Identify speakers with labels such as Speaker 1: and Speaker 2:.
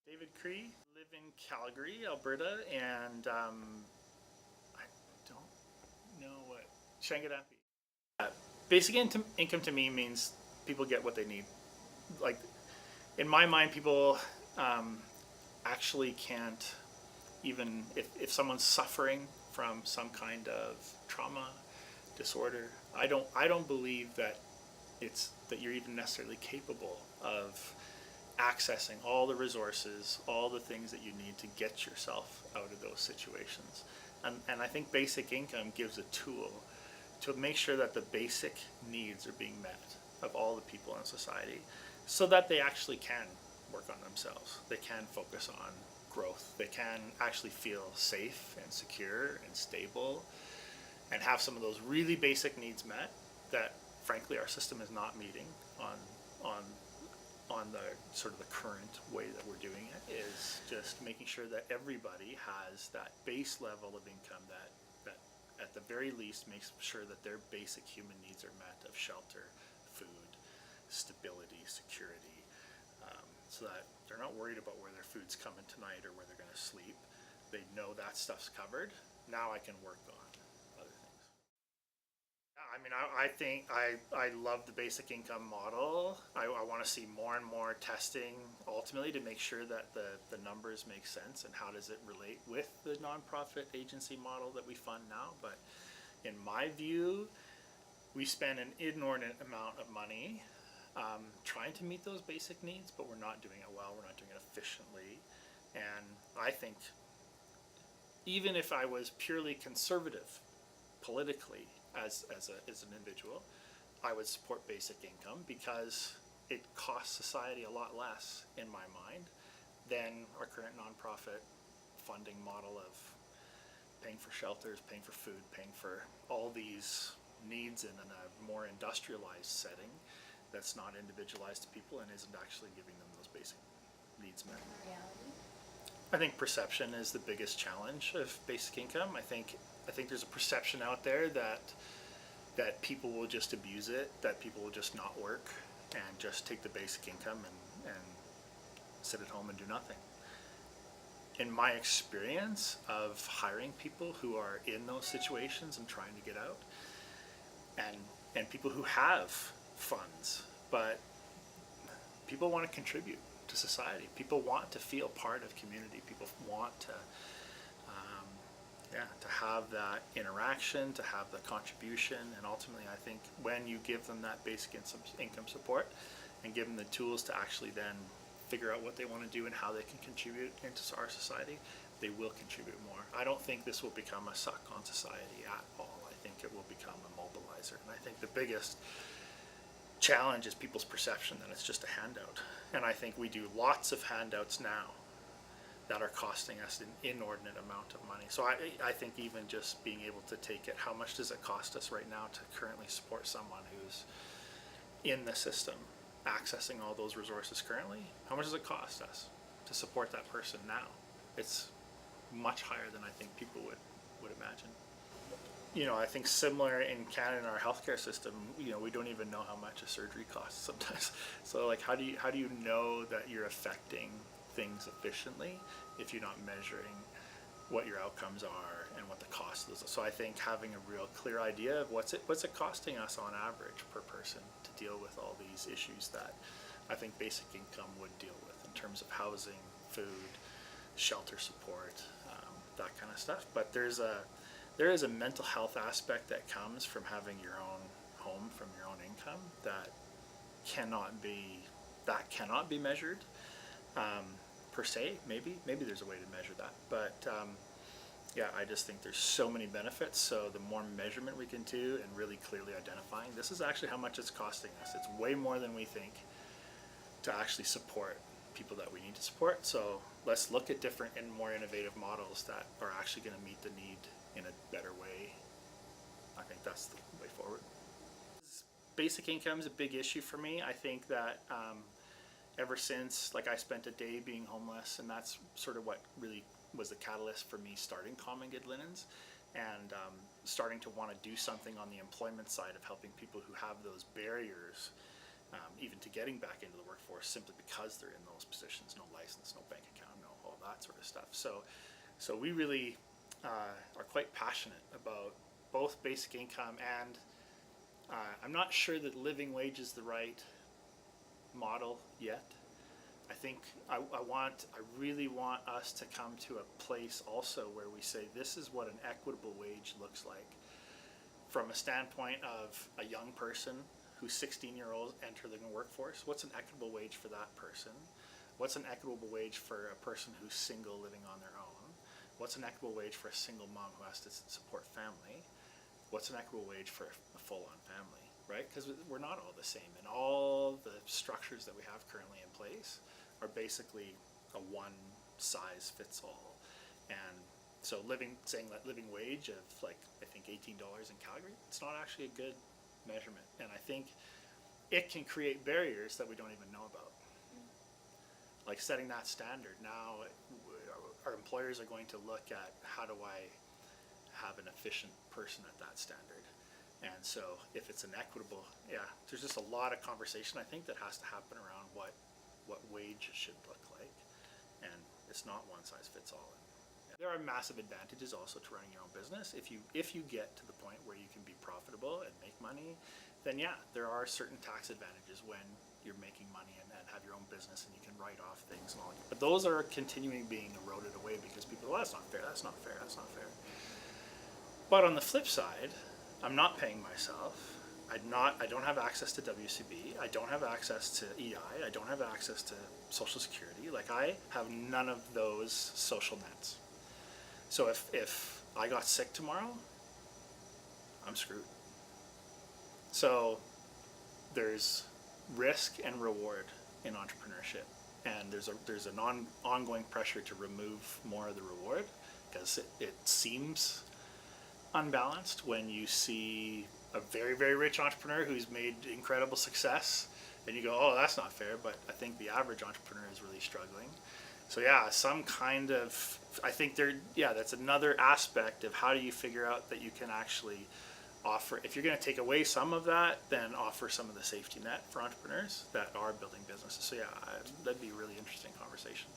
Speaker 1: David Cree, live in Calgary, Alberta, and I don't know what Shangadapi. Basic income to me means people get what they need. Like in my mind, people actually can't even if someone's suffering from some kind of trauma, disorder. I don't believe that it's that you're even necessarily capable of accessing all the resources, all the things that you need to get yourself out of those situations. And I think basic income gives a tool to make sure that the basic needs are being met of all the people in society so that they actually can work on themselves. They can focus on growth. They can actually feel safe and secure and stable and have some of those really basic needs met that frankly our system is not meeting on the sort of the current way that we're doing it, is just making sure that everybody has that base level of income that at the very least makes sure that their basic human needs are met of shelter, food, stability, security, so that they're not worried about where their food's coming tonight or where they're going to sleep. They know that stuff's covered. Now I can work on other things. I mean, I think I love the basic income model. I want to see more and more testing ultimately to make sure that the numbers make sense and how does it relate with the nonprofit agency model that we fund now. But in my view, we spend an inordinate amount of money trying to meet those basic needs, but we're not doing it well, we're not doing it efficiently. And I think even if I was purely conservative politically as an individual, I would support basic income because it costs society a lot less, in my mind, than our current nonprofit funding model of paying for shelters, paying for food, paying for all these needs in a more industrialized setting that's not individualized to people and isn't actually giving them those basic needs met.
Speaker 2: Reality.
Speaker 1: I think perception is the biggest challenge of basic income. I think there's a perception out there that people will just abuse it, that people will just not work and just take the basic income and sit at home and do nothing. In my experience of hiring people who are in those situations and trying to get out, and people who have funds, but people want to contribute to society. People want to feel part of community. People want to have that interaction, to have the contribution, and ultimately I think when you give them that basic income support and give them the tools to actually then figure out what they want to do and how they can contribute into our society, they will contribute more. I don't think this will become a suck on society at all. I think it will become a mobilizer. And I think the biggest challenge is people's perception that it's just a handout. And I think we do lots of handouts now that are costing us an inordinate amount of money. So I think even just being able to take it, how much does it cost us right now to currently support someone who's in the system, accessing all those resources currently? How much does it cost us to support that person now? It's much higher than I think people would imagine. You know, I think similar in Canada in our healthcare system, you know, we don't even know how much a surgery costs sometimes. So like, how do you know that you're affecting things efficiently if you're not measuring what your outcomes are and what the cost is? So I think having a real clear idea of what's it costing us on average per person to deal with all these issues that I think basic income would deal with in terms of housing, food, shelter support, that kind of stuff. But there is a mental health aspect that comes from having your own home, from your own income, that cannot be measured per se. Maybe there's a way to measure that, but yeah, I just think there's so many benefits. So the more measurement we can do and really clearly identifying, this is actually how much it's costing us. It's way more than we think to actually support people that we need to support. So let's look at different and more innovative models that are actually going to meet the need in a better way. I think that's the way forward. Basic income is a big issue for me. I think that ever since, like, I spent a day being homeless, and that's sort of what really was the catalyst for me starting Common Good Linens and starting to want to do something on the employment side of helping people who have those barriers even to getting back into the workforce simply because they're in those positions, no license, no bank account, no all that sort of stuff. So we really are quite passionate about both basic income and I'm not sure that living wage is the right model yet. I think I really want us to come to a place also where we say this is what an equitable wage looks like from a standpoint of a young person who's 16-year-old entering the workforce. What's an equitable wage for that person? What's an equitable wage for a person who's single living on their own? What's an equitable wage for a single mom who has to support family? What's an equitable wage for a full-on family, right? Because we're not all the same, and all the structures that we have currently in place are basically a one-size-fits-all. And so saying that living wage of like I think $18 in Calgary, it's not actually a good measurement, and I think it can create barriers that we don't even know about. Like setting that standard now, our employers are going to look at how do I have an efficient person at that standard. And so if it's an equitable, there's just a lot of conversation I think that has to happen around what wage should look like, and it's not one size fits all. There are massive advantages also to running your own business. If you get to the point where you can be profitable and make money, then there are certain tax advantages when you're making money and have your own business and you can write off things and all that. But those are continuing being eroded away because people, well, that's not fair, that's not fair, that's not fair. But on the flip side, I'm not paying myself. I don't have access to WCB. I don't have access to EI. I don't have access to Social Security. Like I have none of those social nets. So if I got sick tomorrow, I'm screwed. So there's risk and reward in entrepreneurship, and there's an ongoing pressure to remove more of the reward because it seems unbalanced when you see a very, very rich entrepreneur who's made incredible success and you go, oh, that's not fair. But I think the average entrepreneur is really struggling. So some kind of, I think that's another aspect of how do you figure out that you can actually offer, if you're going to take away some of that, then offer some of the safety net for entrepreneurs that are building businesses. So that'd be a really interesting conversation.